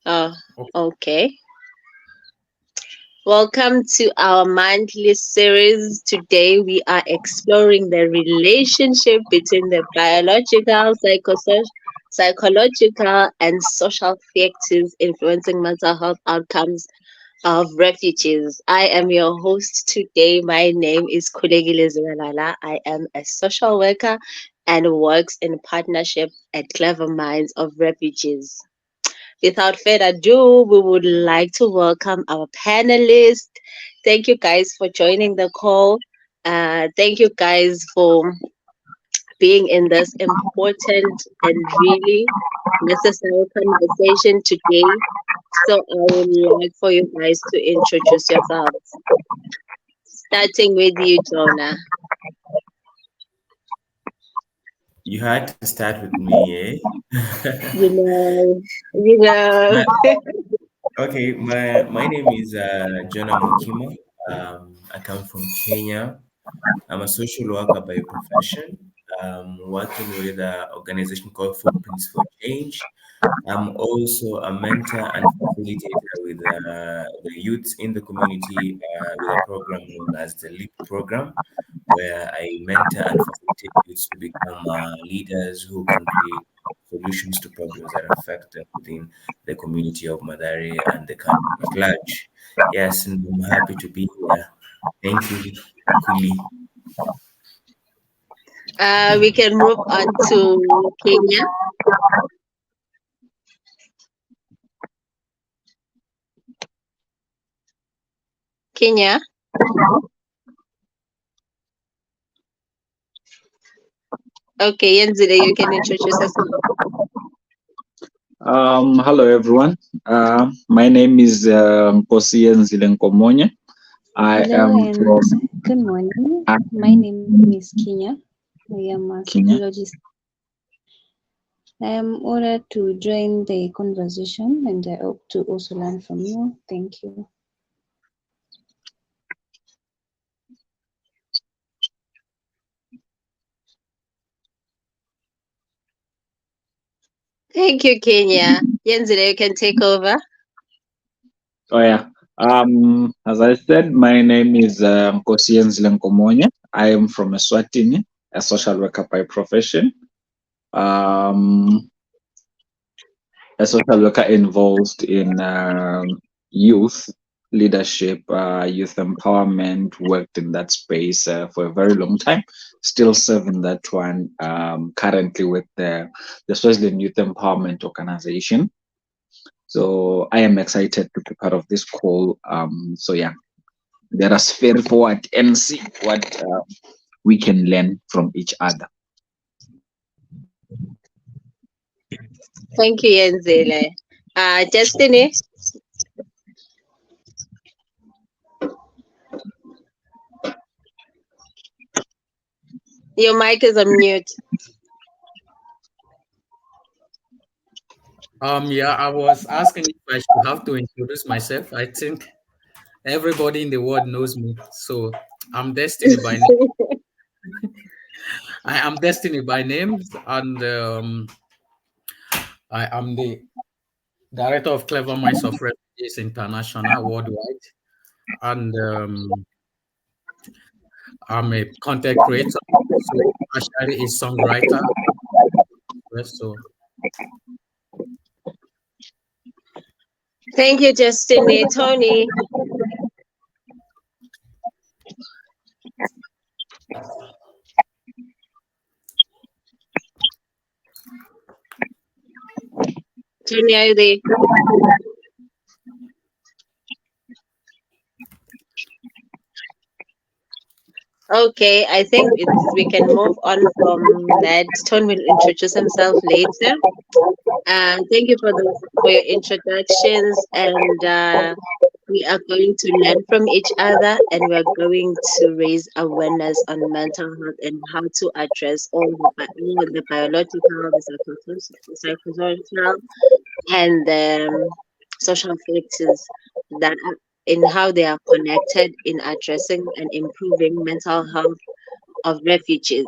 Oh, Okay. okay. Welcome to our monthly series. Today we are exploring the relationship between the biological, psychological, and social factors influencing mental health outcomes of refugees. I am your host today. My name is Kulegile Ziwalala. I am a social worker and works in partnership at Clever Minds of Refugees. Without further ado, we would like to welcome our panelists. Thank you guys for joining the call. Thank you guys for being in this important and really necessary conversation today. So I would like for you guys to introduce yourselves, starting with you, Jonah. You had to start with me, eh? You know, you know. My, okay, my name is Jonah Mukimo. I come from Kenya. I'm a social worker by profession. Working with an organization called Footprints for Change. I'm also a mentor and facilitator with the youth in the community with a program known as the LEAP program, where I mentor and facilitate youths to become leaders who can create solutions to problems that affect them within the community of Madari and the country at large. Yes, and I'm happy to be here. Thank you, Kuli. We can move on to Kenya. Kenya. Okay, Yenzile, you can introduce yourself. Hello everyone. My name is Nkosien Zilenkomonye. I Hello am and from good morning. My name is Kenya. I am a Kenya. psychologist. I am honored to join the conversation and I hope to also learn from you. Thank you. Thank you, Kenya. Yenzile, you can take over. Oh yeah. As I said, my name is Nkosien Zilenkomonye. I am from Eswatini, a social worker by profession. Um, a social worker involved in youth leadership, youth empowerment, worked in that space for a very long time, still serving that one currently with the Swaziland Youth Empowerment Organization. So I am excited to be part of this call. So yeah, let us fail forward and see what we can learn from each other. Thank you, Yenzile. Destiny, your mic is on mute. Yeah, I was asking if I should have to introduce myself. I think everybody in the world knows me. So I'm Destiny by name. I am Destiny by name, and I am the director of Clever Minds of Refugees International worldwide, and I'm a content creator, so actually a songwriter. Yes, so Thank you, Destiny. Tony, Tony, are you there? Okay, I think we can move on from that. Tony will introduce himself later. Thank you for your introductions, and we are going to learn from each other, and we are going to raise awareness on mental health and how to address all the biological, the psychosocial, and the social factors that are in how they are connected in addressing and improving mental health of refugees.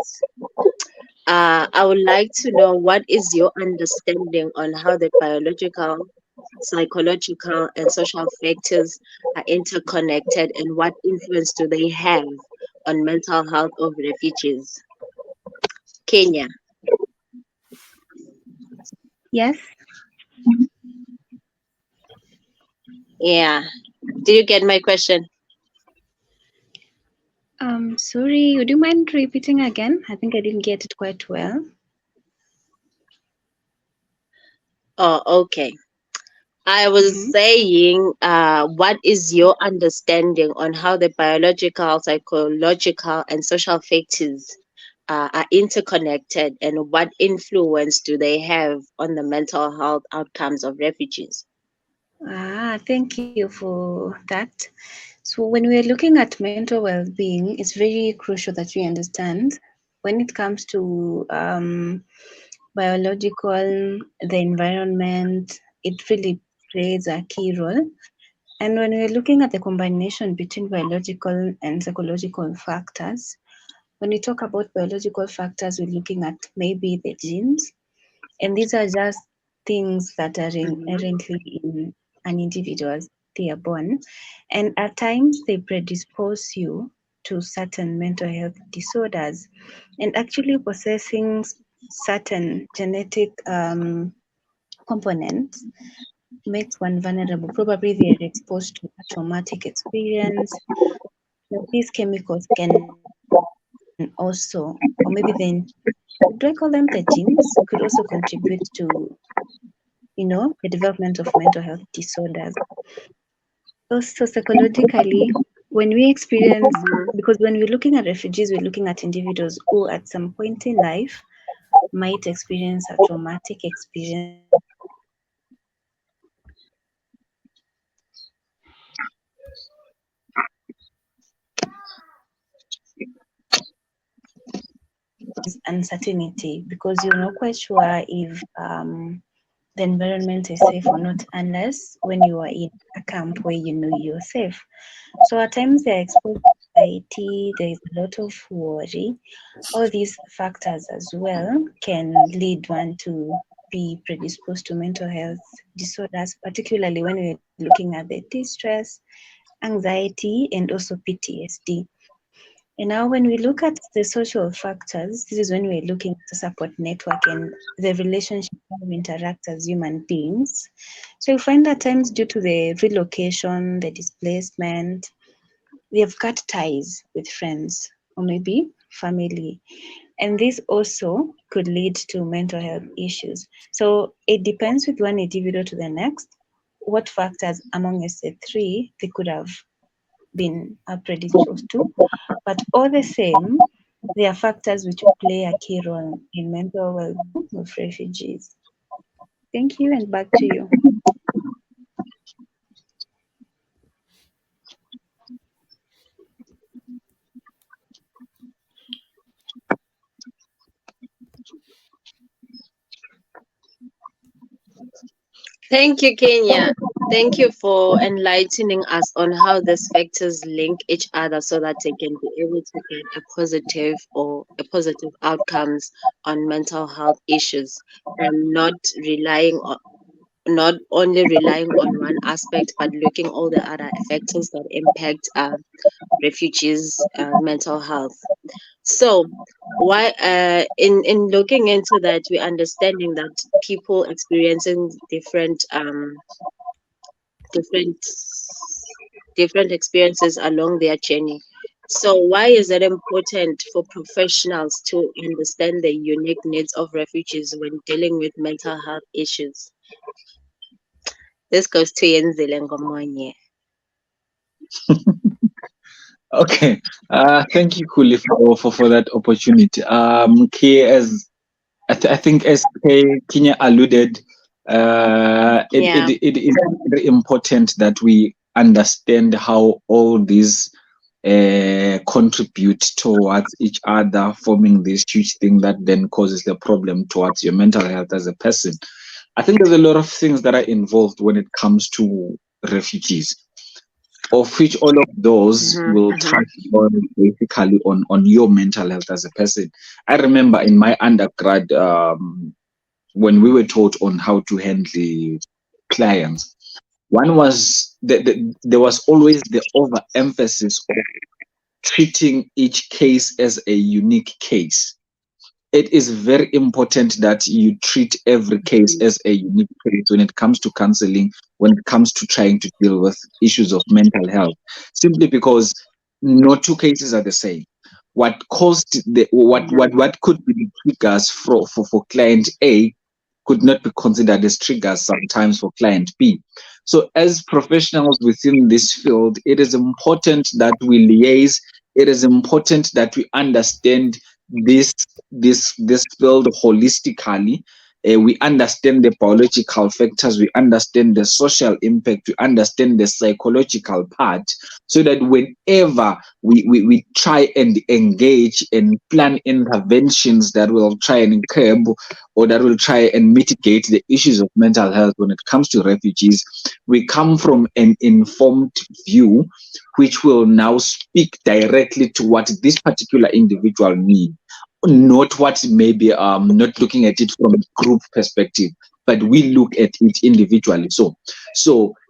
I would like to know what is your understanding on how the biological, psychological, and social factors are interconnected, and what influence do they have on mental health of refugees? Kenya. Yes. Yeah. Did you get my question? Sorry, would you mind repeating again? I think I didn't get it quite well. Oh, okay. I was Mm-hmm. saying, what is your understanding on how the biological, psychological, and social factors are interconnected, and what influence do they have on the mental health outcomes of refugees? Thank you for that. So when we're looking at mental well-being, it's very crucial that we understand when it comes to biological, the environment, it really plays a key role. And when we're looking at the combination between biological and psychological factors, when we talk about biological factors, we're looking at maybe the genes, and these are just things that are Mhm. inherently in an individual. They are born, and at times they predispose you to certain mental health disorders, and actually possessing certain genetic components makes one vulnerable. Probably they are exposed to a traumatic experience. Now, these chemicals can also, or maybe then, do I call them the genes? Could also contribute to, the development of mental health disorders. Also, psychologically, when we experience, Mhm. because when we're looking at refugees, we're looking at individuals who at some point in life might experience a traumatic experience, and uncertainty because you're not quite sure if the environment is safe or not unless when you are in a camp where you know you're safe. So at times they're exposed to anxiety, there is a lot of worry. All these factors as well can lead one to be predisposed to mental health disorders, particularly when we're looking at the distress, anxiety, and also PTSD. And now, when we look at the social factors, this is when we're looking at the support network and the relationship how we interact as human beings. So you find at times due to the relocation, the displacement, we have cut ties with friends or maybe family. And this also could lead to mental health issues. So it depends with one individual to the next what factors among us the three they could have been predisposed to. But all the same, there are factors which play a key role in mental well-being of refugees. Thank you, and back to you. Thank you, Kenya. Thank you for enlightening us on how these factors link each other so that they can be able to get a positive outcomes on mental health issues, and not only relying on one aspect but looking all the other factors that impact refugees' mental health. So, why in looking into that, we're understanding that people experiencing different different experiences along their journey. So, why is it important for professionals to understand the unique needs of refugees when dealing with mental health issues? This goes to Yenzile Ngomonye. Okay. Thank you, Kuli, for that opportunity. As I think as Kenya alluded, Yeah. it is very important that we understand how all these contribute towards each other, forming this huge thing that then causes the problem towards your mental health as a person. I think there's a lot of things that are involved when it comes to refugees, of which all of those Mm-hmm, will mm-hmm, touch on basically on your mental health as a person. I remember in my undergrad, when we were taught on how to handle clients. One was there was always the overemphasis of treating each case as a unique case. It is very important that you treat every case as a unique case when it comes to counseling, when it comes to trying to deal with issues of mental health, simply because no two cases are the same. What caused what could be the triggers for client A could not be considered as triggers sometimes for client B. So, as professionals within this field, it is important that we liaise. It is important that we understand this this field holistically. We understand the biological factors, we understand the social impact, we understand the psychological part, so that whenever we try and engage and plan interventions that will try and curb or that will try and mitigate the issues of mental health when it comes to refugees, we come from an informed view which will now speak directly to what this particular individual needs, not what maybe not looking at it from a group perspective, but we look at it individually. So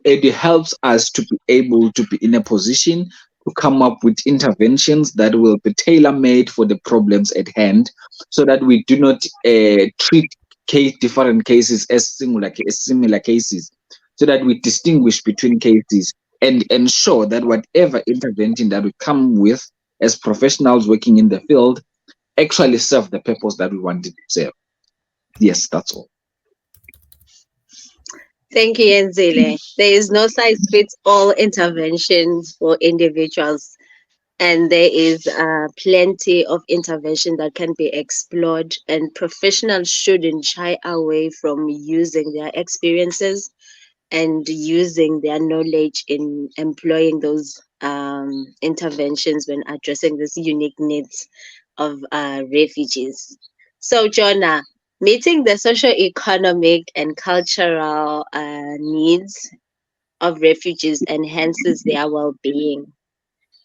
it helps us to be able to be in a position to come up with interventions that will be tailor-made for the problems at hand, so that we do not treat different cases as similar cases, so that we distinguish between cases and ensure that whatever intervention that we come with as professionals working in the field actually serve the purpose that we wanted to serve. Yes, that's all. Thank you, Enzile. There is no size fits all interventions for individuals, and there is plenty of intervention that can be explored, and professionals shouldn't shy away from using their experiences and using their knowledge in employing those interventions when addressing these unique needs of refugees. So, Jonah, meeting the socio-economic and cultural needs of refugees enhances their well-being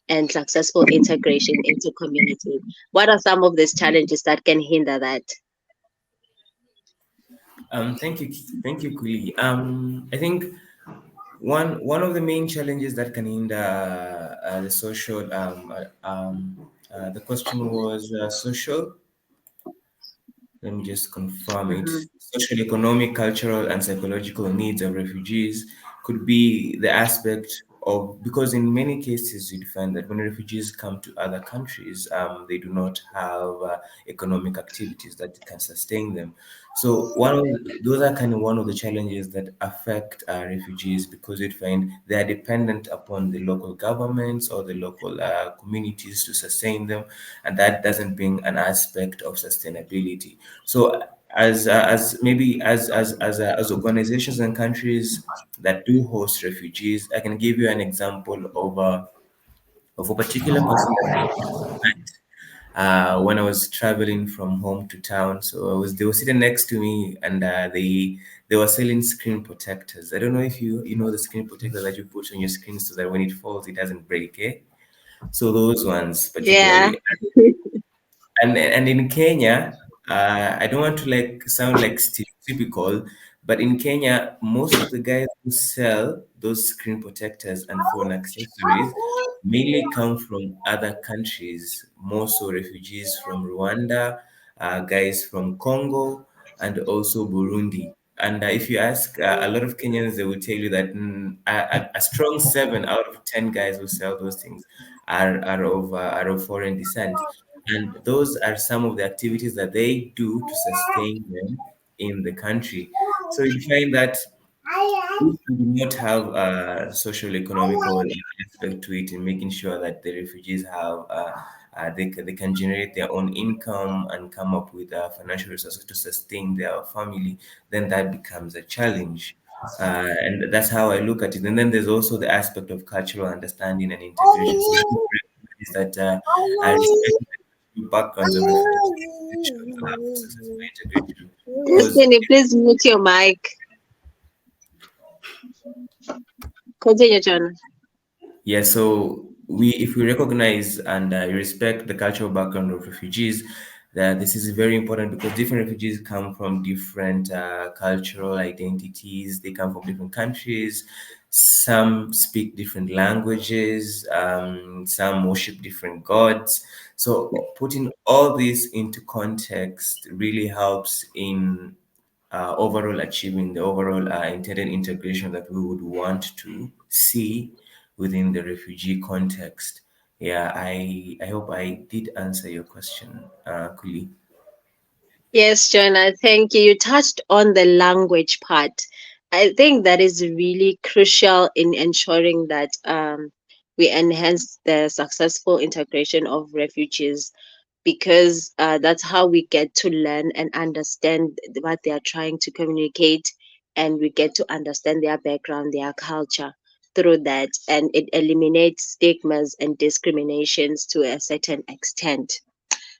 and successful integration into community. What are some of these challenges that can hinder that? Thank you, Kuli. I think one of the main challenges that can hinder the social. The question was social. Let me just confirm it. Mhm. Social, economic, cultural, and psychological needs of refugees could be the aspect of, because in many cases you find that when refugees come to other countries, they do not have economic activities that can sustain them. So those are kind of one of the challenges that affect refugees, because you find they are dependent upon the local governments or the local communities to sustain them, and that doesn't bring an aspect of sustainability. So as maybe as organizations and countries that do host refugees, I can give you an example of a particular person that I met when I was traveling from home to town. So they were sitting next to me, and they were selling screen protectors. I don't know if you know the screen protector that you put on your screen so that when it falls it doesn't break. Eh? So those ones Yeah. particularly, and in Kenya, I don't want to like sound like stereotypical, but in Kenya, most of the guys who sell those screen protectors and phone accessories mainly come from other countries, more so refugees from Rwanda, guys from Congo, and also Burundi. And if you ask a lot of Kenyans, they will tell you that a strong 7 out of 10 guys who sell those things are of foreign descent. And those are some of the activities that they do to sustain them in the country. So you find that if we do not have a social economical aspect to it in making sure that the refugees have they can generate their own income and come up with financial resources to sustain their family, then that becomes a challenge. And that's how I look at it. And then there's also the aspect of cultural understanding and integration. So we need to recognize that respecting the backgrounds of refugees is essential to have successful integration. Because Destiny, please mute your mic. Continue, Jonah. yeah, so we if we recognize and respect the cultural background of refugees, that this is very important because different refugees come from different cultural identities. They come from different countries. Some speak different languages. Some worship different gods. So putting all this into context really helps in overall achieving the overall intended integration that we would want to see within the refugee context. Yeah, I hope I did answer your question, Kuli. Yes, Jonah, thank you. You touched on the language part. I think that is really crucial in ensuring that we enhance the successful integration of refugees, because that's how we get to learn and understand what they are trying to communicate, and we get to understand their background, their culture through that, and it eliminates stigmas and discriminations to a certain extent.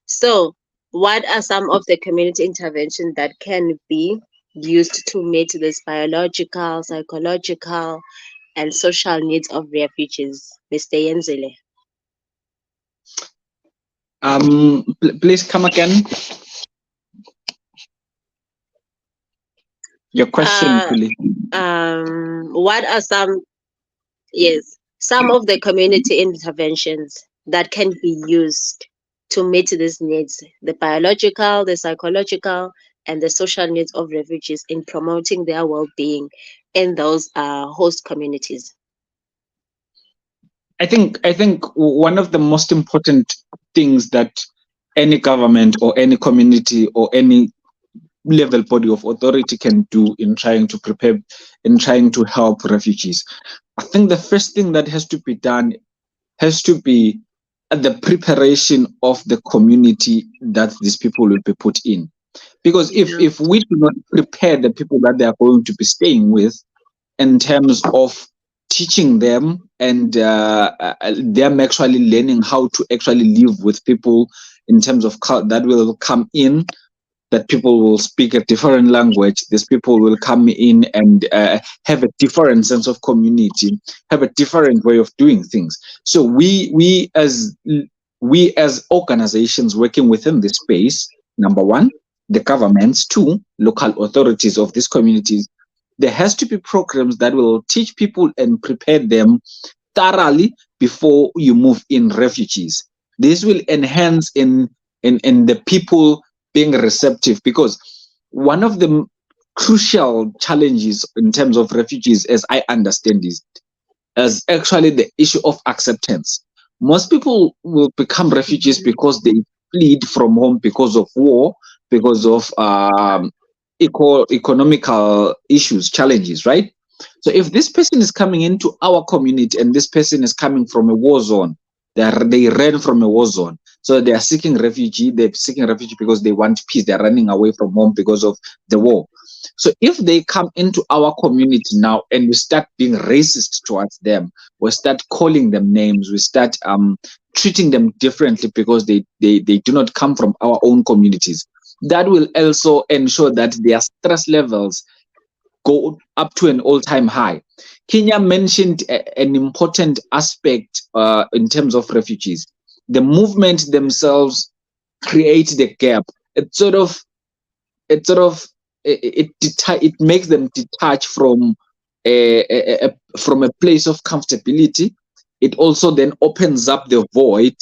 So, what are some of the community interventions that can be used to meet this biological, psychological, and social needs of refugees, Mr. Yenzile? Please come again. Your question, Uh, Kuli. what are some, yes, some of the community interventions that can be used to meet these needs, the biological, the psychological, and the social needs of refugees in promoting their well-being in those host communities? I think one of the most important things that any government or any community or any level body of authority can do in trying to prepare, in trying to help refugees. I think the first thing that has to be done has to be the preparation of the community that these people will be put in. Because Yeah. if we do not prepare the people that they are going to be staying with in terms of teaching them and them actually learning how to actually live with people in terms of that will come in, that people will speak a different language. These people will come in and have a different sense of community, have a different way of doing things. So we as organizations working within this space, number one, the governments, two, local authorities of these communities, there has to be programs that will teach people and prepare them thoroughly before you move in refugees. This will enhance in the people being receptive, because one of the crucial challenges in terms of refugees, as I understand, is actually the issue of acceptance. Most people will become refugees because they fled from home because of war, because of economical issues, challenges, right? So if this person is coming into our community and this person is coming from a war zone, they ran from a war zone. So they are seeking refugee. They're seeking refugee because they want peace. They're running away from home because of the war. So if they come into our community now and we start being racist towards them, we start calling them names, we start treating them differently because they do not come from our own communities, that will also ensure that their stress levels go up to an all-time high. Kenya mentioned an important aspect in terms of refugees. The movement themselves create the gap. It sort of it makes them detach from a place of comfortability. It also then opens up the void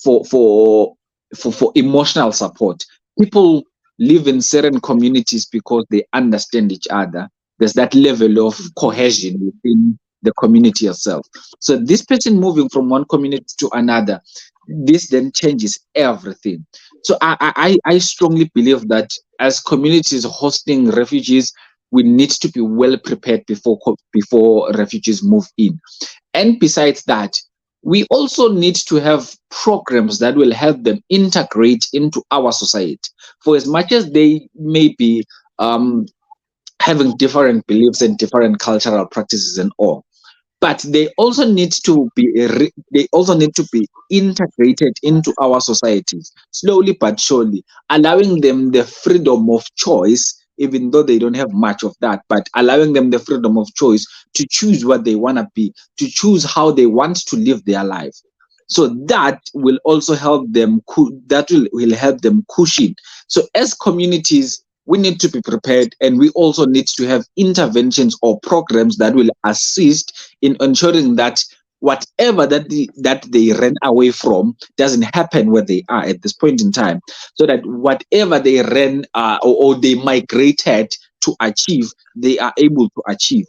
for for for emotional support. People live in certain communities because they understand each other. There's that level of cohesion within the community itself. So this person moving from one community to another, this then changes everything. So I strongly believe that as communities hosting refugees, we need to be well prepared before refugees move in. And besides that, we also need to have programs that will help them integrate into our society. For as much as they may be having different beliefs and different cultural practices and all, but they also need to be integrated into our societies slowly but surely, allowing them the freedom of choice, even though they don't have much of that, but allowing them the freedom of choice to choose what they want to be, to choose how they want to live their life. So that will also help them, will help them cushion. So as communities, we need to be prepared, and we also need to have interventions or programs that will assist in ensuring that whatever that they ran away from doesn't happen where they are at this point in time, so that whatever they ran or they migrated to achieve, they are able to achieve.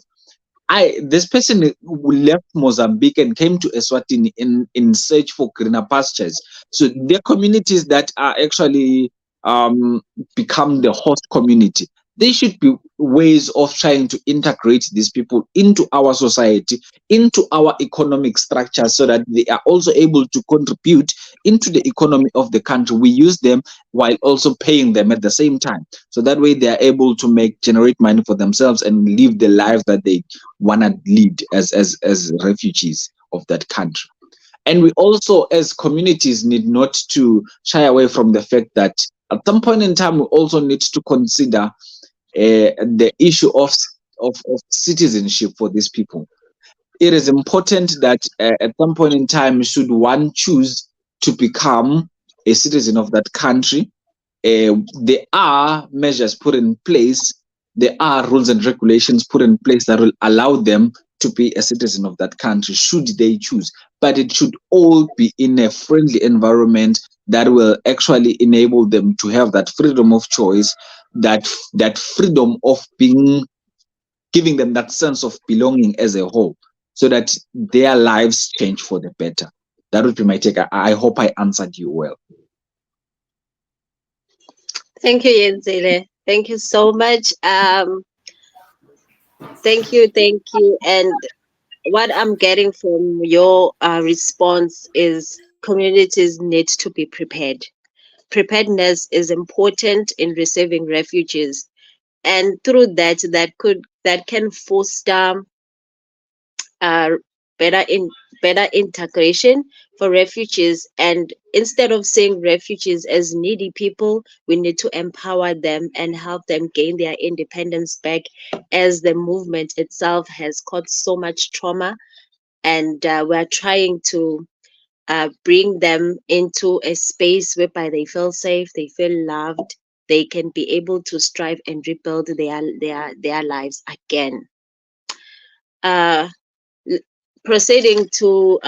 This person who left Mozambique and came to Eswatini in search for greener pastures. So the communities that are actually um, become the host community, there should be ways of trying to integrate these people into our society, into our economic structure, so that they are also able to contribute into the economy of the country. We use them while also paying them at the same time. So that way they are able to generate money for themselves and live the life that they want to lead as refugees of that country. And we also, as communities, need not to shy away from the fact that at some point in time we also need to consider the issue of citizenship for these people. It is important that at some point in time, should one choose to become a citizen of that country, there are measures put in place, there are rules and regulations put in place that will allow them to be a citizen of that country should they choose. But it should all be in a friendly environment that will actually enable them to have that freedom of choice, that freedom of being, giving them that sense of belonging as a whole, so that their lives change for the better. That would be my take. I hope I answered you well. Thank you, Yenzile. Thank you so much. Thank you. And what I'm getting from your response is communities need to be prepared. Preparedness is important in receiving refugees, and through that can foster uh, better in better integration for refugees. And instead of seeing refugees as needy people, we need to empower them and help them gain their independence back, as the movement itself has caused so much trauma. And we're trying to bring them into a space whereby they feel safe, they feel loved, they can be able to strive and rebuild their lives again. Uh, l- Proceeding to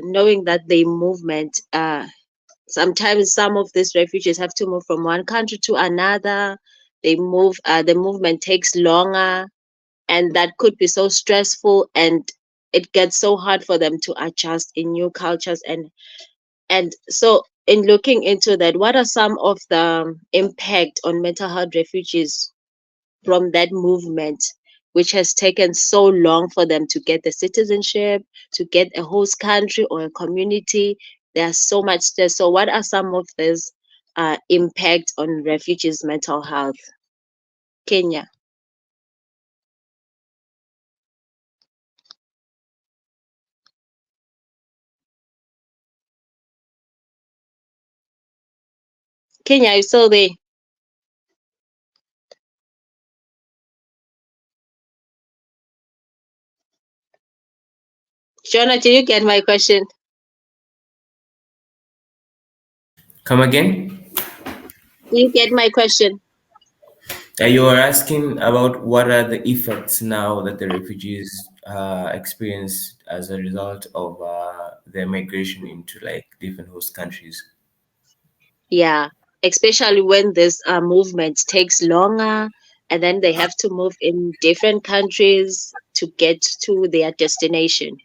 knowing that the movement, sometimes some of these refugees have to move from one country to another. The movement takes longer, and that could be so stressful, and it gets so hard for them to adjust in new cultures. And so, in looking into that, what are some of the impact on mental health refugees from that movement, which has taken so long for them to get the citizenship, to get a host country or a community? There's so much there. So, what are some of these impact on refugees' mental health? Kenya. Kenya, you still there? Jonah, did you get my question? Come again? Do you get my question? You are asking about what are the effects now that the refugees experience as a result of their migration into like different host countries. Yeah, especially when this movement takes longer, and then they have to move in different countries to get to their destination.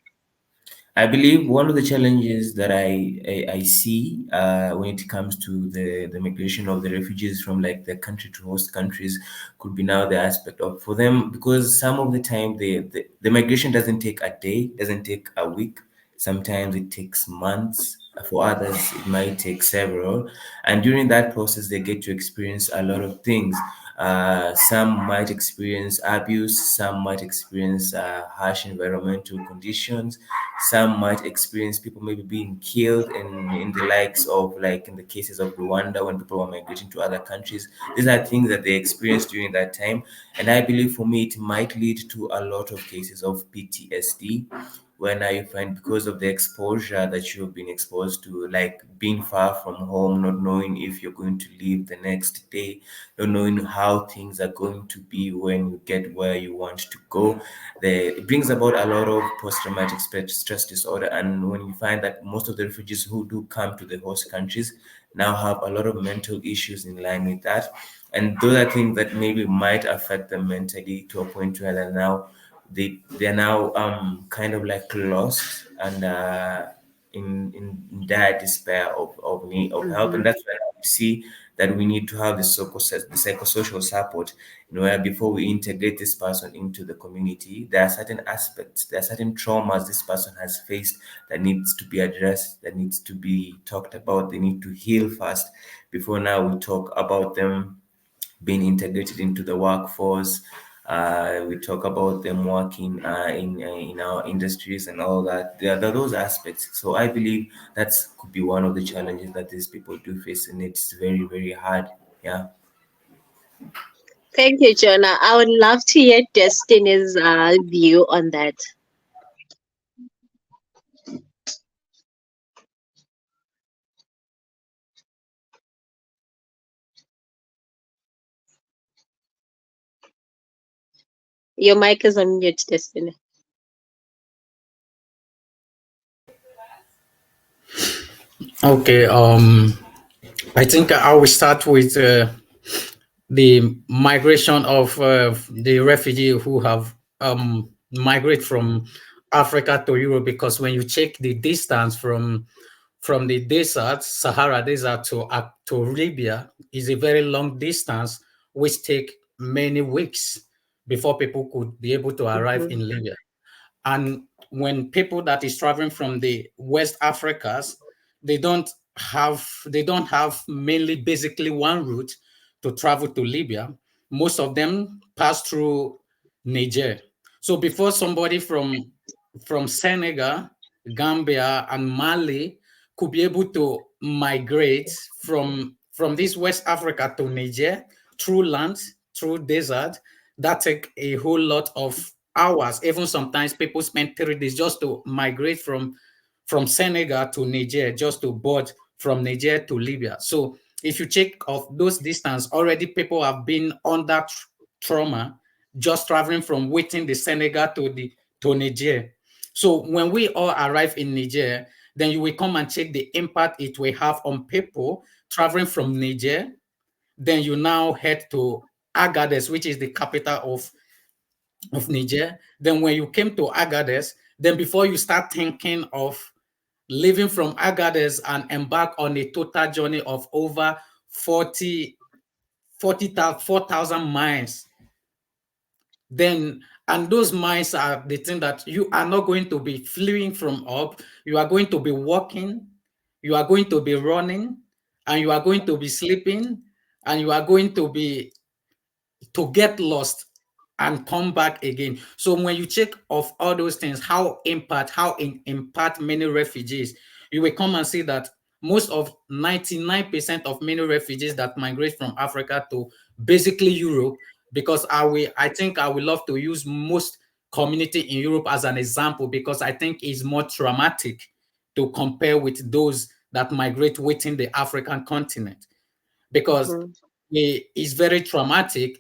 I believe one of the challenges that I see when it comes to the migration of the refugees from like the country to host countries could be now the aspect of for them, because some of the time the migration doesn't take a day, doesn't take a week. Sometimes it takes months. For others, it might take several. And during that process, they get to experience a lot of things. Some might experience abuse, some might experience harsh environmental conditions, some might experience people maybe being killed in the likes of like in the cases of Rwanda when people were migrating to other countries. These are things that they experienced during that time. And I believe for me, it might lead to a lot of cases of PTSD, where now you find, because of the exposure that you've been exposed to, like being far from home, not knowing if you're going to leave the next day, not knowing how things are going to be when you get where you want to go, it brings about a lot of post-traumatic stress disorder. And when you find that most of the refugees who do come to the host countries now have a lot of mental issues in line with that, and those are things that maybe might affect them mentally to a point where they're now kind of like lost and in dire despair of need of help. Mm-hmm. And that's why we see that we need to have the psychosocial support, where before we integrate this person into the community, there are certain aspects, there are certain traumas this person has faced that needs to be addressed, that needs to be talked about. They need to heal first before now we talk about them being integrated into the workforce. We talk about them working in our industries and all that. There are those aspects. So I believe that could be one of the challenges that these people do face, and it's very, very hard. Yeah. Thank you, Jonah. I would love to hear Destiny's view on that. Your mic is on mute, Destiny. Okay. I think I will start with the migration of the refugee who have migrated from Africa to Europe, because when you check the distance from the desert, Sahara Desert to Libya, is a very long distance, which take many weeks before people could be able to arrive Mm-hmm. in Libya. And when people that is traveling from the West Africas, they don't have mainly basically one route to travel to Libya. Most of them pass through Niger. So before somebody from Senegal, Gambia, and Mali could be able to migrate from this West Africa to Niger through land, through desert, that take a whole lot of hours. Even sometimes people spend 3 days just to migrate from Senegal to Niger, just to board from Niger to Libya. So if you check of those distance, already people have been under trauma just traveling from waiting the Senegal to Niger. So when we all arrive in Niger, then you will come and check the impact it will have on people traveling from Niger. Then you now head to Agadez, which is the capital of Niger. Then when you came to Agadez, then before you start thinking of leaving from Agadez and embark on a total journey of over 4,000 miles, then, and those miles are the thing that you are not going to be fleeing from up. You are going to be walking, you are going to be running, and you are going to be sleeping, and you are going to get lost and come back again. So when you check of all those things, how impact many refugees, you will come and see that most of 99% of many refugees that migrate from Africa to basically Europe, because I think I would love to use most community in Europe as an example, because I think it's more traumatic to compare with those that migrate within the African continent, because Mm-hmm. it's very traumatic.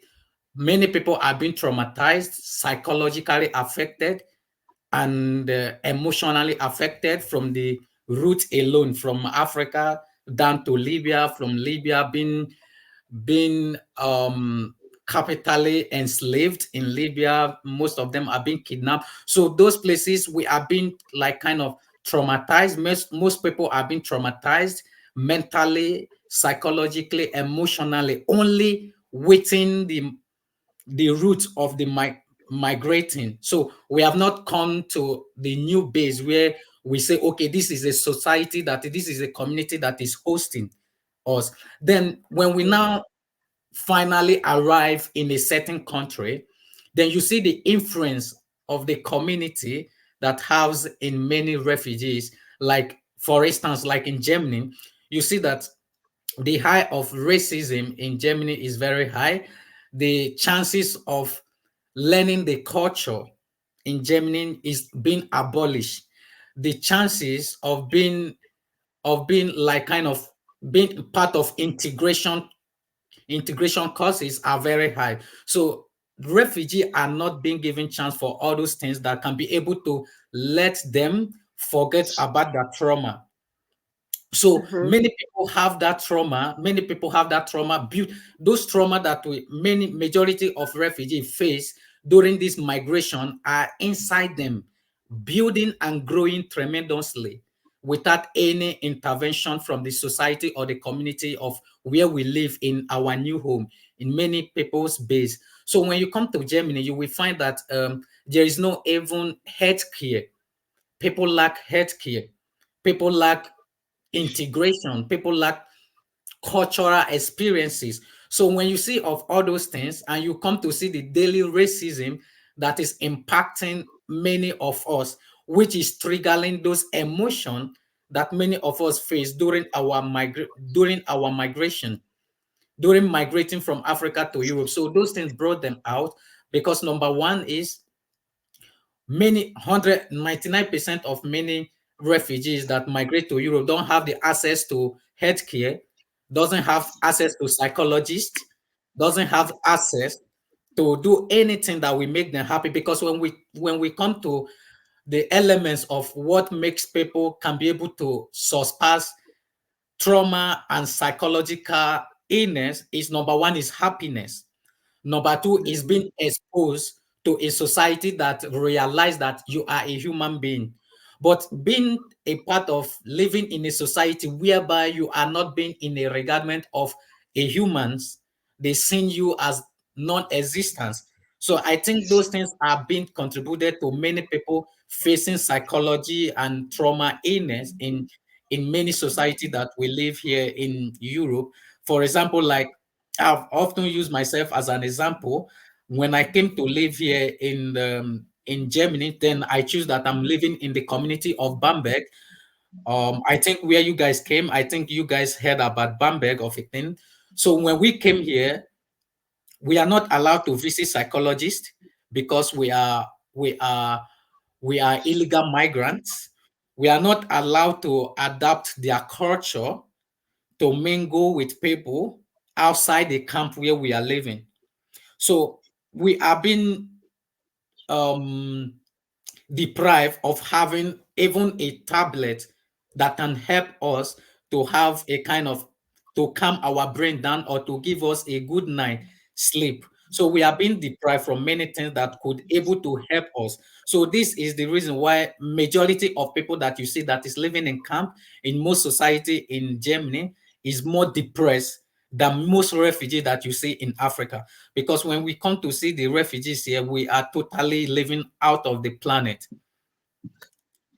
Many people are being traumatized, psychologically affected, and emotionally affected from the route alone, from Africa down to Libya, from Libya being capitally enslaved in Libya. Most of them are being kidnapped. So those places we are being like kind of traumatized. Most people are being traumatized mentally, psychologically, emotionally, only within the route of the migrating. So we have not come to the new base where we say, okay, this is a society, this is a community that is hosting us. Then when we now finally arrive in a certain country, then you see the influence of the community that house in many refugees. Like, for instance, like in Germany, you see that the high of racism in Germany is very high. The chances of learning the culture in Germany is being abolished, the chances of being like kind of being part of integration courses are very high. So refugees are not being given chance for all those things that can be able to let them forget about that trauma. So Mm-hmm. many people have that trauma. Many people have that trauma. Built those trauma that many majority of refugees face during this migration are inside them, building and growing tremendously without any intervention from the society or the community of where we live in our new home in many people's base. So when you come to Germany, you will find that there is no even health care. People lack health care. People lack integration. People lack cultural experiences. So when you see of all those things and you come to see the daily racism that is impacting many of us, which is triggering those emotions that many of us face during our migration, during migrating from Africa to Europe. So those things brought them out because number one is many 199% of many refugees that migrate to Europe don't have the access to healthcare, doesn't have access to psychologists, doesn't have access to do anything that will make them happy. Because when we come to the elements of what makes people can be able to surpass trauma and psychological illness, is number one is happiness. Number two is being exposed to a society that realize that you are a human being. But being a part of living in a society whereby you are not being in a regardment of a humans, they see you as non-existence. So I think those things are being contributed to many people facing psychology and trauma illness in many society that we live here in Europe. For example, like I've often used myself as an example. When I came to live here in Germany, then I choose that I'm living in the community of Bamberg. I think where you guys came, I think you guys heard about Bamberg of a thing. So when we came here, we are not allowed to visit psychologists because we are illegal migrants. We are not allowed to adapt their culture to mingle with people outside the camp where we are living. So we are being um, deprived of having even a tablet that can help us to have a kind of to calm our brain down or to give us a good night sleep. So we are being deprived from many things that could able to help us. So this is the reason why majority of people that you see that is living in camp in most society in Germany is more depressed than most refugees that you see in Africa. Because when we come to see the refugees here, we are totally living out of the planet.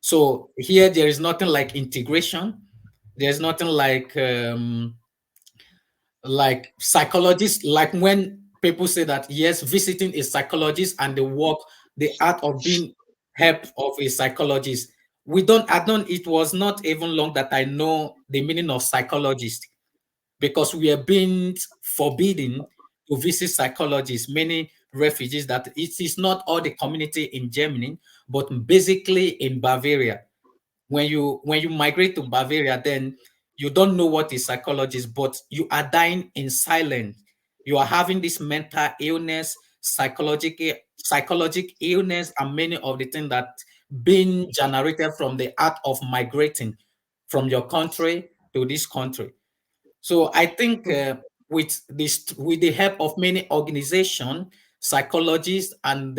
So here there is nothing like integration. There's nothing like psychologists, like when people say that yes, visiting a psychologist and the work, the art of being help of a psychologist. I don't, it was not even long that I know the meaning of psychologist because we are being forbidden to visit psychologists. Many refugees that it is not all the community in Germany, but basically in Bavaria. When you migrate to Bavaria, then you don't know what is psychologist, but you are dying in silence. You are having this mental illness, psychological illness, and many of the things that being generated from the act of migrating from your country to this country. So I think with the help of many organizations, psychologists, and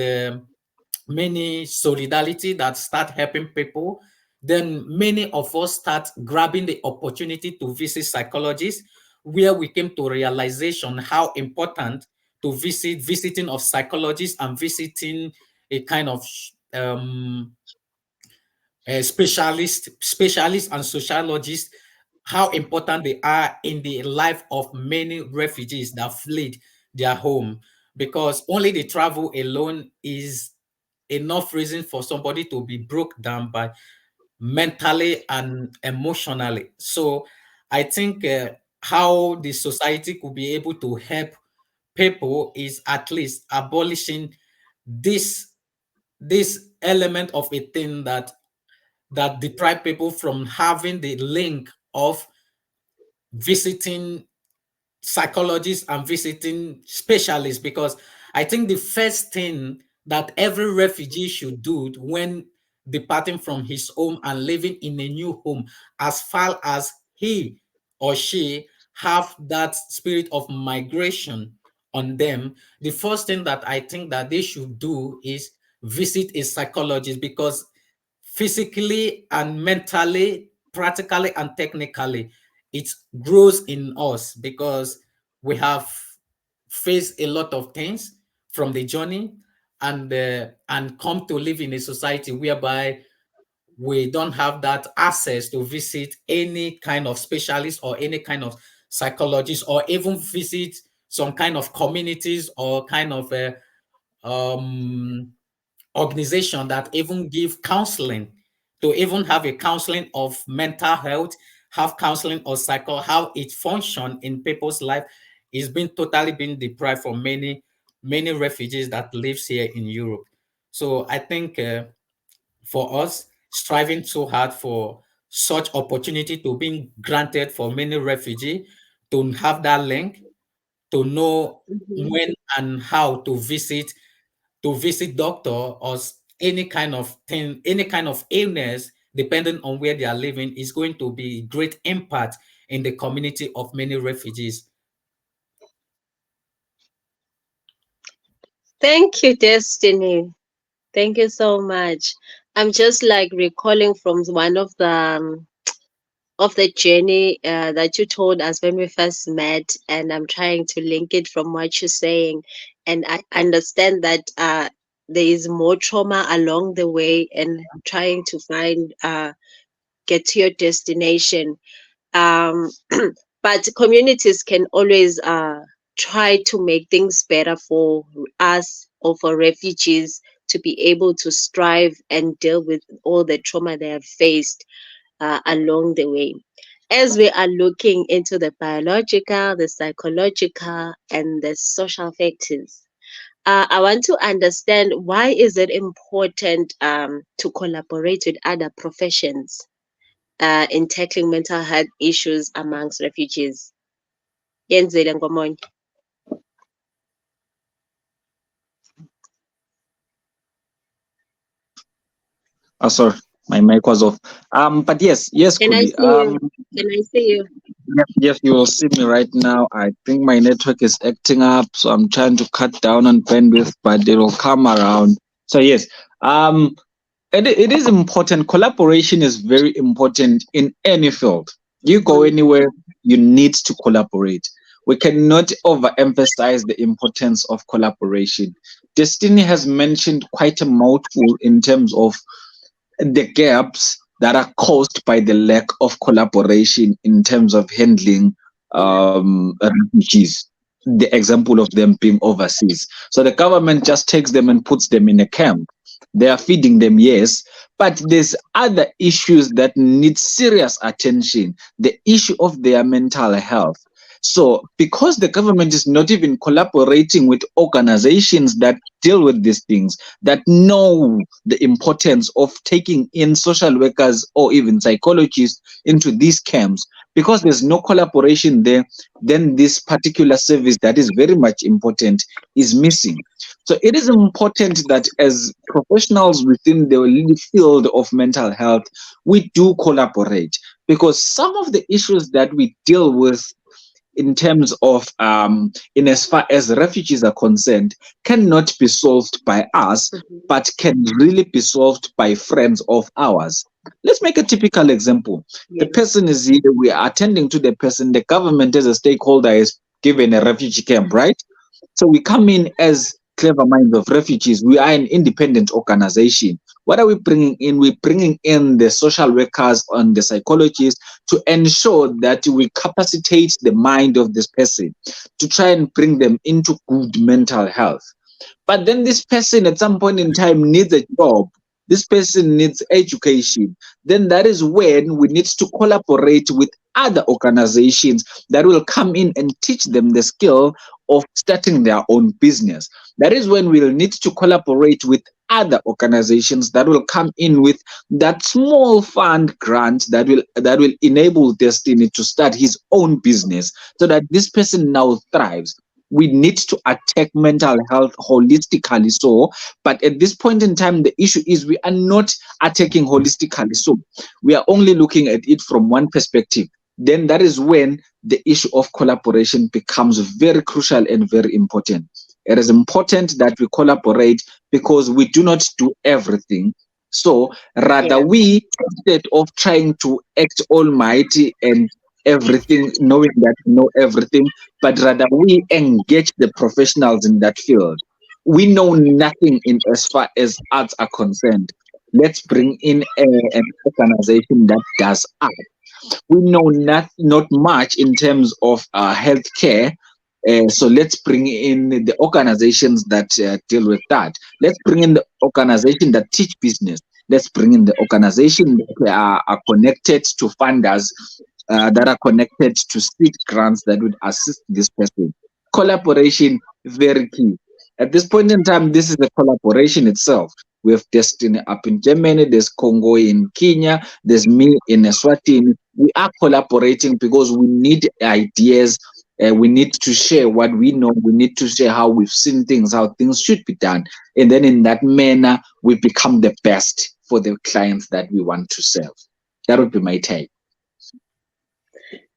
many solidarity that start helping people, then many of us start grabbing the opportunity to visit psychologists, where we came to realization how important to visiting of psychologists and visiting a kind of um, specialists and sociologists, how important they are in the life of many refugees that fled their home, because only the travel alone is enough reason for somebody to be broke down by mentally and emotionally. So I think how the society could be able to help people is at least abolishing this this element of a thing that deprive people from having the link of visiting psychologists and visiting specialists, because I think the first thing that every refugee should do when departing from his home and living in a new home, as far as he or she have that spirit of migration on them, the first thing that I think that they should do is visit a psychologist, because physically and mentally, practically and technically, it grows in us, because we have faced a lot of things from the journey, and come to live in a society whereby we don't have that access to visit any kind of specialist or any kind of psychologist, or even visit some kind of communities or kind of um organization that even give counseling, to even have a counseling of mental health, have counseling or how it function in people's life, is being totally been deprived from many refugees that lives here in Europe. So I think for us, striving so hard for such opportunity to be granted for many refugee, to have that link, to know Mhm. when and how to visit doctor, or any kind of thing, any kind of illness, depending on where they are living, is going to be great impact in the community of many refugees. Thank you, Destiny. Thank you so much. I'm just like recalling from one of the journey that you told us when we first met, and I'm trying to link it from what you're saying, and I understand that there is more trauma along the way, and trying to find get to your destination. Um, but communities can always try to make things better for us or for refugees to be able to strive and deal with all the trauma they have faced along the way. As we are looking into the biological, the psychological, and the social factors, I want to understand, why is it important to collaborate with other professions in tackling mental health issues amongst refugees? Yenzile Ngomonye. Sorry, my mic was off. But yes, Can I Kuli. see you? Can I see you? Yes, you will see me right now. I think my network is acting up, so I'm trying to cut down on bandwidth, but it will come around. So yes, um, it is important. Collaboration is very important in any field. You go Mhm. anywhere, you need to collaborate. We cannot overemphasize the importance of collaboration. Destiny has mentioned quite a mouthful in terms of the gaps that are caused by the lack of collaboration in terms of handling Yeah. refugees. The example of them being overseas. So the government just takes them and puts them in a camp. They are feeding them, yes, but there's other issues that need serious attention. The issue of their mental health. So, because the government is not even collaborating with organizations that deal with these things, that know the importance of taking in social workers or even psychologists into these camps, because there's no collaboration there, then this particular service that is very much important is missing. So it is important that as professionals within the field of mental health, we do collaborate, because some of the issues that we deal with in terms of in as far as refugees are concerned cannot be solved by us, Mhm. but can really be solved by friends of ours. Let's make a typical example. The Yeah. person is here, we are attending to the person, the government as a stakeholder is given a refugee camp, right? So we come in as Clever Minds of Refugees. We are an independent organization. What are we bringing in? We're bringing in the social workers and the psychologists to ensure that we capacitate the mind of this person to try and bring them into good mental health. But then this person at some point in time needs a job. This person needs education. Then that is when we need to collaborate with other organizations that will come in and teach them the skill of starting their own business. That is when we'll need to collaborate with other organizations that will come in with that small fund grant that will enable Destiny to start his own business so that this person now thrives. We need to attack mental health holistically. So, but at this point in time, the issue is we are not attacking holistically. So, we are only looking at it from one perspective. Then that is when the issue of collaboration becomes very crucial and very important. It is important that we collaborate because we do not do everything. So rather Yeah. we, instead of trying to act almighty and everything, knowing that we know everything, but rather we engage the professionals in that field. We know nothing in as far as arts are concerned. Let's bring in an organization that does art. We know not much in terms of healthcare. So let's bring in the organizations that deal with that. Let's bring in the organization that teach business. Let's bring in the organization that are connected to funders, that are connected to seed grants that would assist this person. Collaboration, very key. At this point in time, this is the collaboration itself. We have Destiny up in Germany, there's Congo in Kenya, there's me in Eswatini. We are collaborating because we need ideas. We need to share what we know. We need to share how we've seen things, how things should be done. And then in that manner, we become the best for the clients that we want to serve. That would be my take.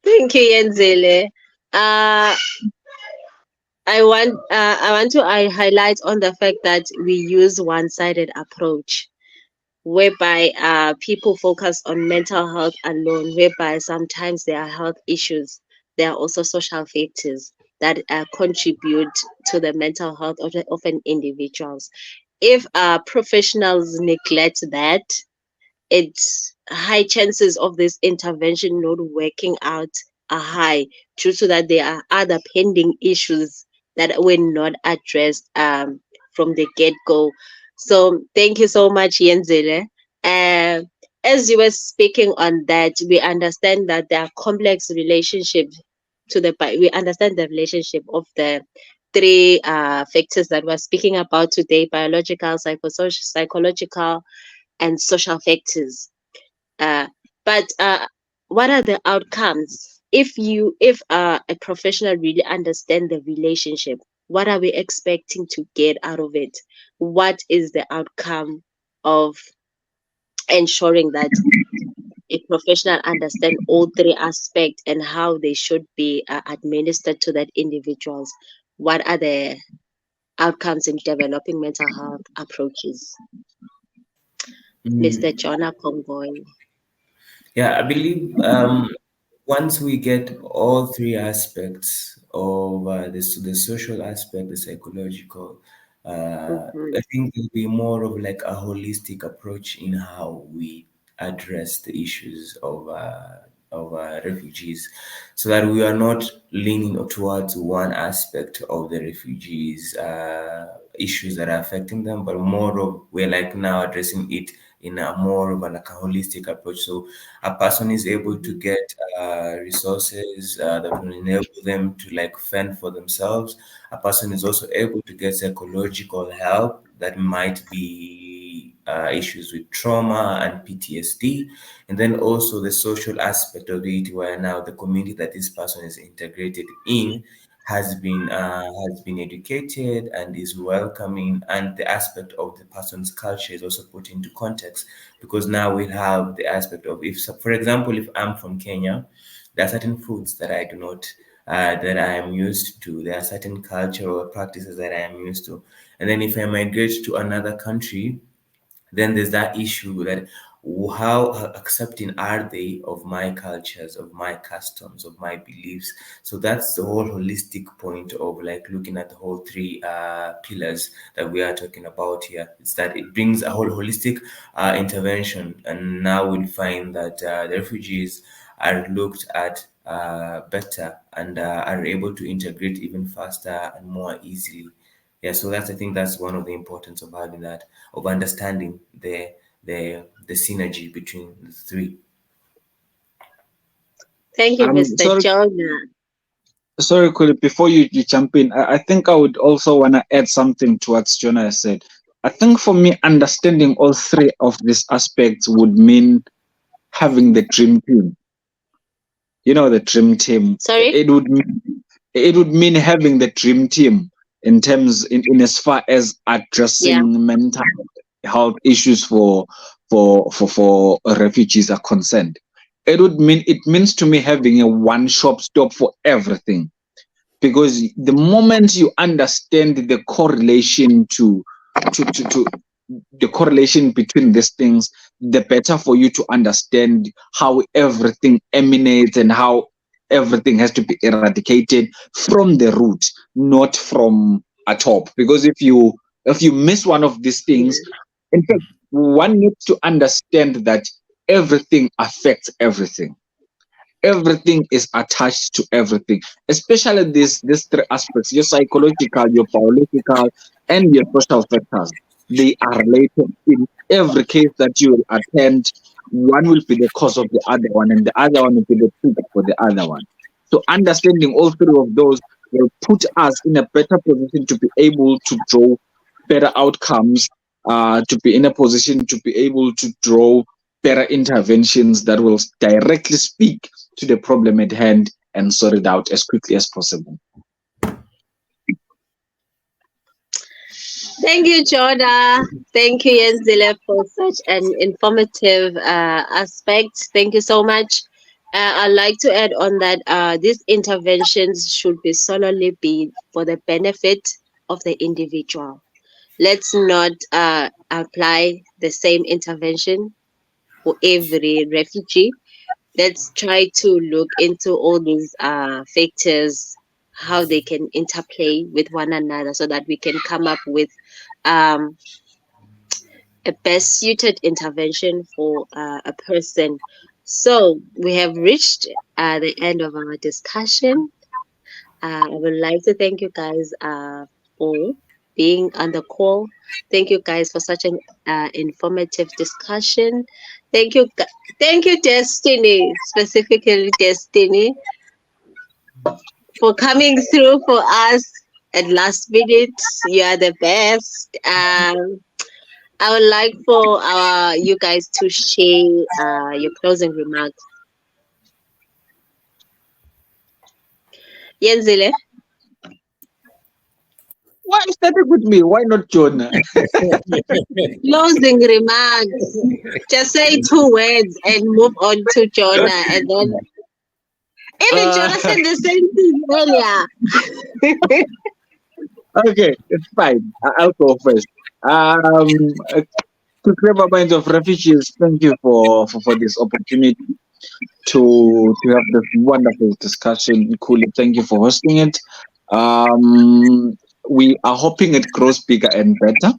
Thank you, Yenzele. Uh, I want to highlight on the fact that we use one-sided approach, whereby people focus on mental health alone, whereby sometimes there are health issues. There are also social factors that contribute to the mental health of an individuals. If professionals neglect that, it's high chances of this intervention not working out are high due to that there are other pending issues that were not addressed from the get-go. So thank you so much, Yenzele. Uh, as you were speaking on that, we understand that there are complex relationships we understand the relationship of the three factors that we're speaking about today: biological, psychosocial, psychological, and social factors. Uh, but what are the outcomes if a professional really understand the relationship? What are we expecting to get out of it? What is the outcome of ensuring that a professional understand all three aspects and how they should be administered to that individuals? What are the outcomes in developing mental health approaches? Mr. Mm, Jonah Convoy. yeah, I believe once we get all three aspects of the social aspect, the psychological, Mhm. I think it'll be more of like a holistic approach in how we address the issues of refugees, so that we are not leaning towards one aspect of the refugees issues that are affecting them, but more of we're like now addressing it in a more of like a holistic approach. So a person is able to get resources that will enable them to like fend for themselves. A person is also able to get psychological help that might be issues with trauma and PTSD, and then also the social aspect of it, where now the community that this person is integrated in has been educated and is welcoming, and the aspect of the person's culture is also put into context, because now we have the aspect of if so, for example, if I'm from Kenya, there are certain foods that I do not that I am used to. There are certain cultural practices that I am used to, and then if I migrate to another country, then there's that issue that how accepting are they of my cultures, of my customs, of my beliefs. So that's the whole holistic point of like looking at the whole three pillars that we are talking about here. It's that it brings a whole holistic intervention, and now we'll find that the refugees are looked at better and are able to integrate even faster and more easily. Yeah, so that's I think that's one of the importance of having that, of understanding the synergy between the three. Thank you, Mr. Sorry, Jonah. Kuli, before you jump in, I think I would also want to add something to what Jonah said. I think for me, understanding all three of these aspects would mean having the dream team. You know, the dream team. Sorry? It would mean having the dream team in terms in as far as Yeah. addressing mental health issues for refugees are concerned. It means to me having a one shop stop for everything, because the moment you understand the correlation to the correlation between these things, the better for you to understand how everything emanates and how everything has to be eradicated from the root, not from a top. Because if you miss one of these things, in fact, one needs to understand that everything affects everything. Everything is attached to everything, especially these three aspects: your psychological, your biological, and your social factors. They are related. In every case that you will attend, one will be the cause of the other one, and the other one will be the trigger for the other one. So understanding all three of those will put us in a better position to be able to draw better outcomes, to be in a position to be able to draw better interventions that will directly speak to the problem at hand and sort it out as quickly as possible. Thank you, Jordan. Thank you, Yenzile, for such an informative aspect. Thank you so much. I'd like to add on that these interventions should be solely be for the benefit of the individual. Let's not apply the same intervention for every refugee. Let's try to look into all these factors, how they can interplay with one another, so that we can come up with um, a best suited intervention for a person. So we have reached the end of our discussion. I would like to thank you guys for being on the call. Thank you guys for such an informative discussion. Thank you, thank you, Destiny, specifically Destiny, for coming through for us at last minute. You are the best. I would like for you guys to share your closing remarks. Yenzile, Why started with me? Why not Jonah? closing remarks. Just say two words and move on to Jonah. And then even Jonah Uh, said the same thing earlier. okay, it's fine. I'll go first. To Clever Minds of Refugees, thank you for this opportunity to have this wonderful discussion. Cool. Thank you for hosting it. We are hoping it grows bigger and better.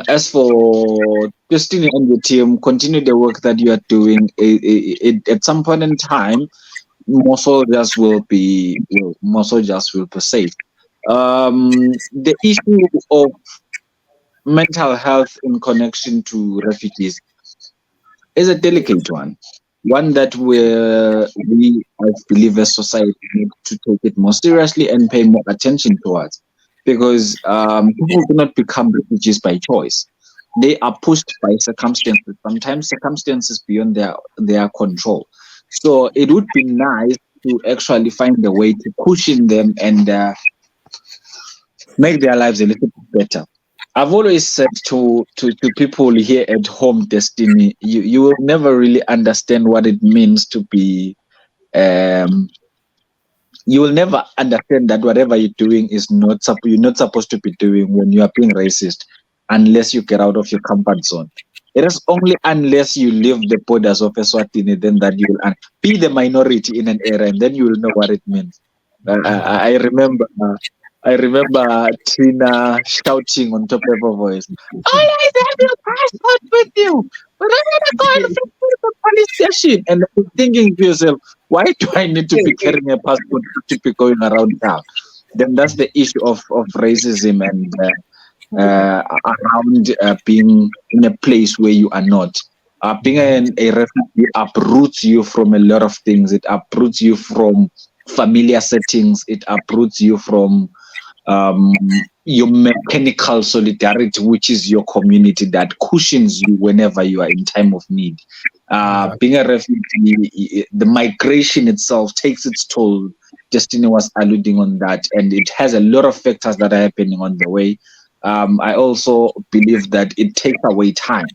As for Destiny and your team, continue the work that you are doing. At some point in time, more soldiers will be saved. The issue of mental health in connection to refugees is a delicate one that we as believers society need to take it more seriously and pay more attention towards, because people do not become refugees by choice. They are pushed by circumstances, sometimes circumstances beyond their control. So it would be nice to actually find a way to cushion them and make their lives a little bit better. I've always said to people here at home, Destiny, you will never really understand what it means to be. Um, you will never understand that whatever you're doing is you're not supposed to be doing when you are being racist, unless you get out of your comfort zone. It is only unless you leave the borders of Eswatini then that you will be the minority in an area, and then you will know what it means. I remember. I remember Tina shouting on top of her voice, "Always have your passport with you. We're not gonna go and fix the police station." And I'm thinking to yourself, why do I need to be carrying a passport to be going around town? Then that's the issue of racism and around being in a place where you are not. Being a refugee uproots you from a lot of things. It uproots you from familiar settings. It uproots you from um, your mechanical solidarity, which is your community that cushions you whenever you are in time of need. Exactly. Being a refugee, the migration itself takes its toll. Destiny was alluding on that, and it has a lot of factors that are happening on the way. I also believe that it takes away time,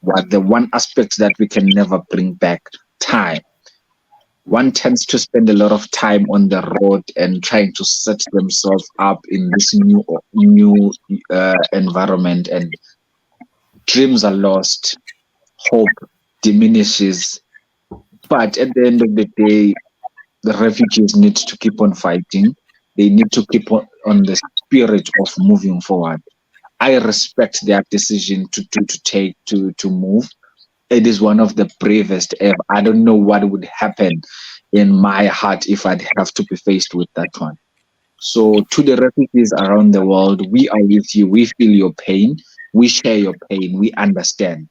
but the one aspect that we can never bring back, time. One tends to spend a lot of time on the road and trying to set themselves up in this new environment, and dreams are lost, hope diminishes. But at the end of the day, the refugees need to keep on fighting. They need to keep on the spirit of moving forward. I respect their decision to take to move. It is one of the bravest ever. I don't know what would happen in my heart if I'd have to be faced with that one. So, to the refugees around the world, we are with you. We feel your pain. We share your pain. We understand.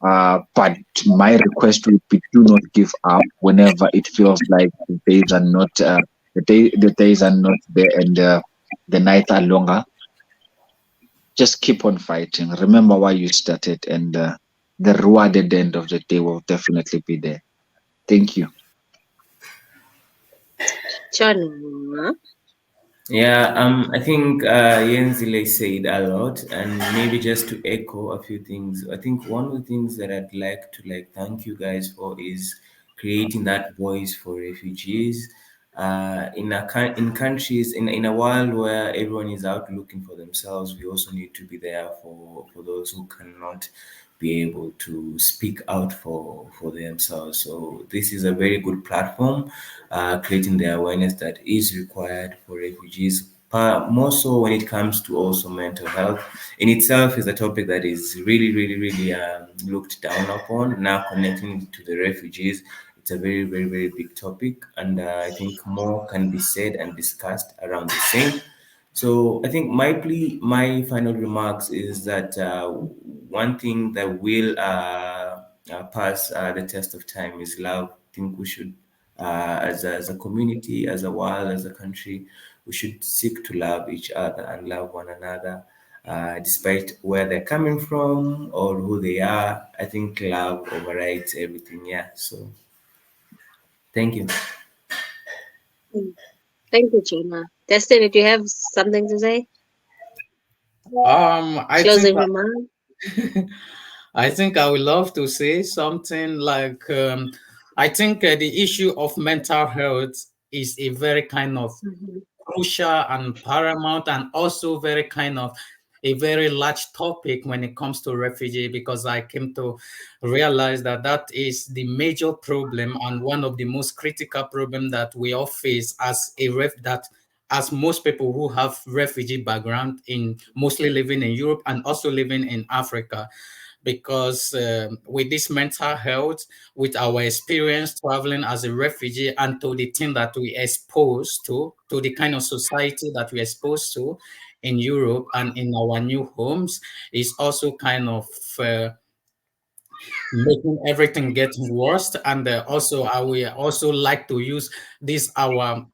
But my request would be: do not give up whenever it feels like the days are not there, and the nights are longer. Just keep on fighting. Remember why you started, and the reward at the end of the day will definitely be there. Thank you. John. Yeah, I think Jensile said a lot, and maybe just to echo a few things. I think one of the things that I'd like to thank you guys for is creating that voice for refugees. In countries in a world where everyone is out looking for themselves, we also need to be there for those who cannot be able to speak out for themselves. So this is a very good platform, creating the awareness that is required for refugees. More so when it comes to also mental health in itself is a topic that is really looked down upon. Now connecting to the refugees, it's a very big topic, and I think more can be said and discussed around the same. So I think my final remarks is that one thing that will pass the test of time is love. I think we should, as a community, as a world, as a country, we should seek to love each other and love one another, despite where they're coming from or who they are. I think love overrides everything. Yeah. So thank you. Thank you, Jonah. Destiny, do you have something to say? I think Closing remark? I think I would love to say something like I think the issue of mental health is a very kind of Mhm. crucial and paramount, and also very kind of a very large topic when it comes to refugee, because I came to realize that that is the major problem and one of the most critical problem that we all face as that as most people who have refugee background in mostly living in Europe and also living in Africa, because with this mental health, with our experience traveling as a refugee, and to the thing that we exposed to the kind of society that we exposed to in Europe and in our new homes, is also kind of making everything getting worse. And also, I will also like to use this our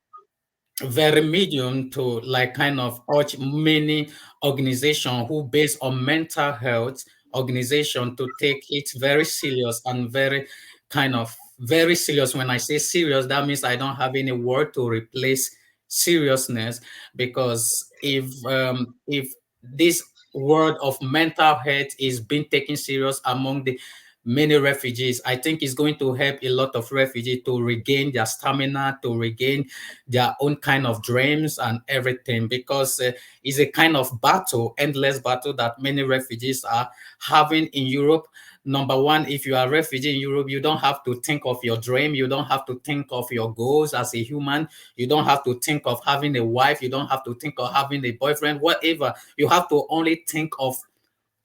very medium to like kind of urge many organization who based on mental health organization to take it very serious and very kind of very serious. When I say serious, that means I don't have any word to replace seriousness, because if this word of mental health is being taken serious among the many refugees, I think it's going to help a lot of refugees to regain their stamina, to regain their own kind of dreams and everything, because it's a kind of battle, endless battle that many refugees are having in Europe. Number one, if you are a refugee in Europe, you don't have to think of your dream. You don't have to think of your goals as a human. You don't have to think of having a wife. You don't have to think of having a boyfriend, whatever. You have to only think of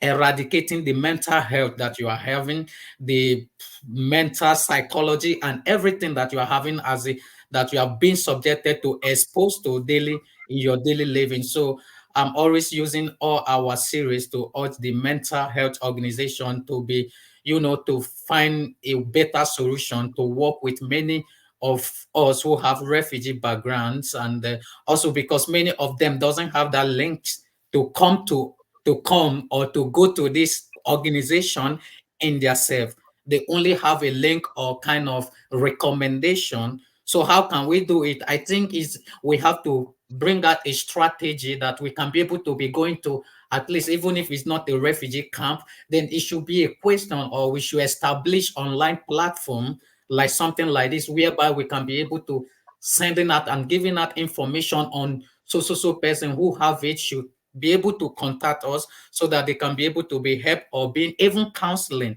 eradicating the mental health that you are having, the mental psychology and everything that you are having as a that you have been subjected to, exposed to daily in your daily living. So I'm always using all our series to urge the mental health organization to be, to find a better solution, to work with many of us who have refugee backgrounds, and also because many of them doesn't have that link to come or to go to this organization in their self. They only have a link or kind of recommendation. So how can we do it? I think is we have to bring out a strategy that we can be able to be going to, at least even if it's not a refugee camp, then it should be a question, or we should establish online platform like something like this, whereby we can be able to sending out and giving out information on so person who have it should be able to contact us so that they can be able to be helped or being even counseling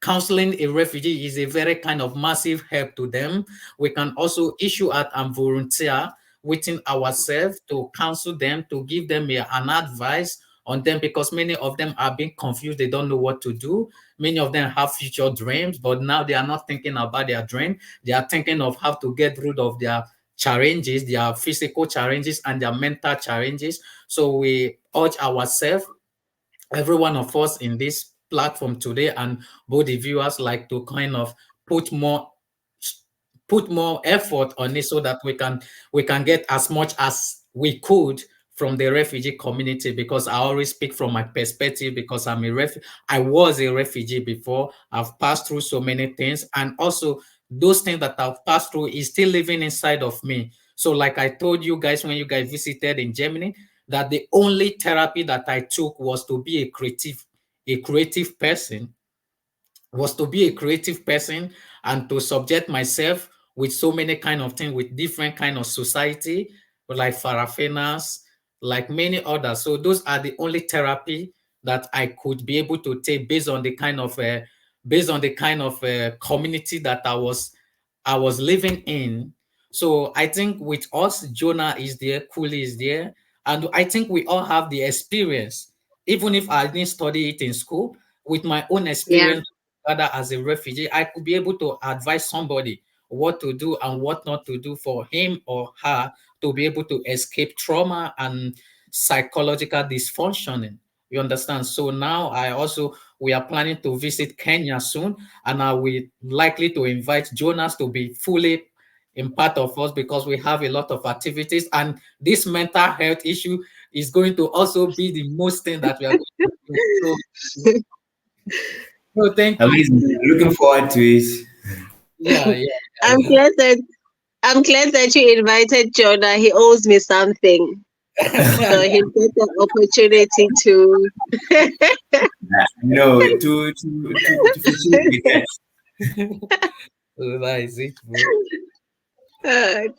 a refugee is a very kind of massive help to them. We can also issue out and volunteer within ourselves to counsel them, to give them an advice on them, because many of them are being confused. They don't know what to do. Many of them have future dreams, but now they are not thinking about their dream. They are thinking of how to get rid of their challenges, their physical challenges and their mental challenges. So we urge ourselves, every one of us in this platform today, and both the viewers, like to kind of put more put more effort on it so that we can get as much as we could from the refugee community. Because I always speak from my perspective, because I was a refugee before. I've passed through so many things, and also those things that I've passed through is still living inside of me. So like I told you guys when you guys visited in Germany, that the only therapy that I took was to be a creative person, and to subject myself with so many kind of things, with different kind of society, like Farafinas, like many others. So those are the only therapy that I could be able to take based on the kind of community that I was living in. So I think with us, Jonah is there, Kuli is there, and I think we all have the experience. Even if I didn't study it in school, with my own Yeah. experience, rather as a refugee, I could be able to advise somebody what to do and what not to do for him or her to be able to escape trauma and psychological dysfunctioning. You understand? So now we are planning to visit Kenya soon, and I will likely to invite Jonas to be fully in part of us, because we have a lot of activities, and this mental health issue is going to also be the most thing that we are going to do. So thank you. Amazing. Looking forward to it. Yeah, yeah, I'm yeah. glad that I'm glad that you invited Jonah. He owes me something. So he'll get the opportunity to. No, to facilitate that. So that is it, bro.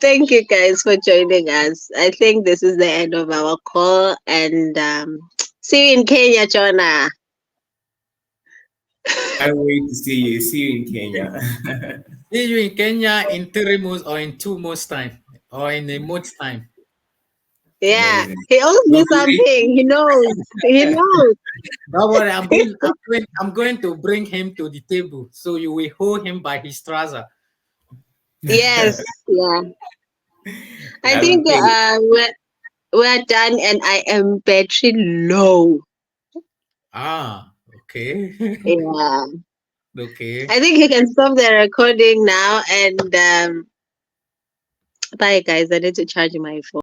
Thank you guys for joining us. I think this is the end of our call, and see you in Kenya, Jonah. Can't wait to see you. See you in Kenya. See you in Kenya in 3 months or in 2 months time or in a month's time. Yeah, Amazing. he owes me Don't worry. something. He knows. He knows. Don't worry, I'm going to bring him to the table, so you will hold him by his trouser. Yes. Yeah. I I will think pay. we're done, and I am battery low. Ah, okay. Yeah. Okay. I think you can stop the recording now, and bye, guys. I need to charge my phone.